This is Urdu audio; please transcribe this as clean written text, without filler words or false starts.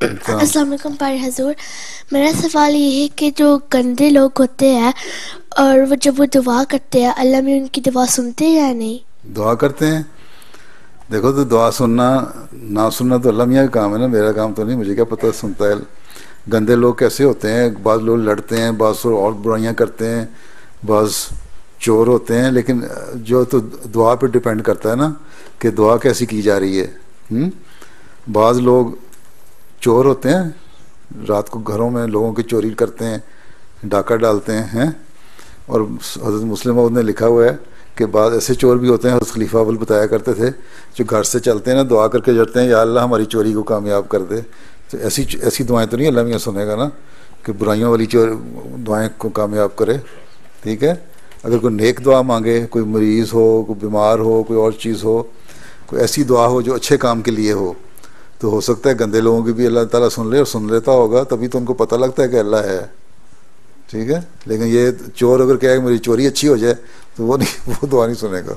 السلام السلام علیکم پیر حضور. میرا سوال یہ ہے کہ جو گندے لوگ ہوتے ہیں اور وہ جب وہ دعا کرتے ہیں اللہ میں ان کی دعا سنتے ہیں یا نہیں؟ دعا کرتے ہیں. دیکھو تو دعا سننا نہ سننا تو اللہ میاں کا کام ہے نا، میرا کام تو نہیں. مجھے کیا پتہ سنتا ہے. گندے لوگ کیسے ہوتے ہیں؟ بعض لوگ لڑتے ہیں، بعض اور برائیاں کرتے ہیں، بعض چور ہوتے ہیں. لیکن جو تو دعا پہ ڈپینڈ کرتا ہے نا کہ دعا کیسی کی جا رہی ہے. بعض لوگ چور ہوتے ہیں، رات کو گھروں میں لوگوں کی چوری کرتے ہیں، ڈاکہ ڈالتے ہیں. اور حضرت مسلم نے لکھا ہوا ہے کہ بعض ایسے چور بھی ہوتے ہیں، حضرت خلیفہ اول بتایا کرتے تھے، جو گھر سے چلتے ہیں نا دعا کر کے جڑتے ہیں یا اللہ ہماری چوری کو کامیاب کر دے. تو ایسی دعائیں تو نہیں اللہ میاں سنے گا نا کہ برائیوں والی دعائیں کو کامیاب کرے. ٹھیک ہے. اگر کوئی نیک دعا مانگے، کوئی مریض ہو، کوئی بیمار ہو، کوئی اور چیز ہو، کوئی ایسی دعا ہو جو اچھے کام کے لیے ہو، تو ہو سکتا ہے گندے لوگوں کی بھی اللہ تعالیٰ سن لے، اور سن لیتا ہوگا تبھی تو ان کو پتہ لگتا ہے کہ اللہ ہے. ٹھیک ہے. لیکن یہ چور اگر کہے کہ میری چوری اچھی ہو جائے تو وہ دعا نہیں سنے گا.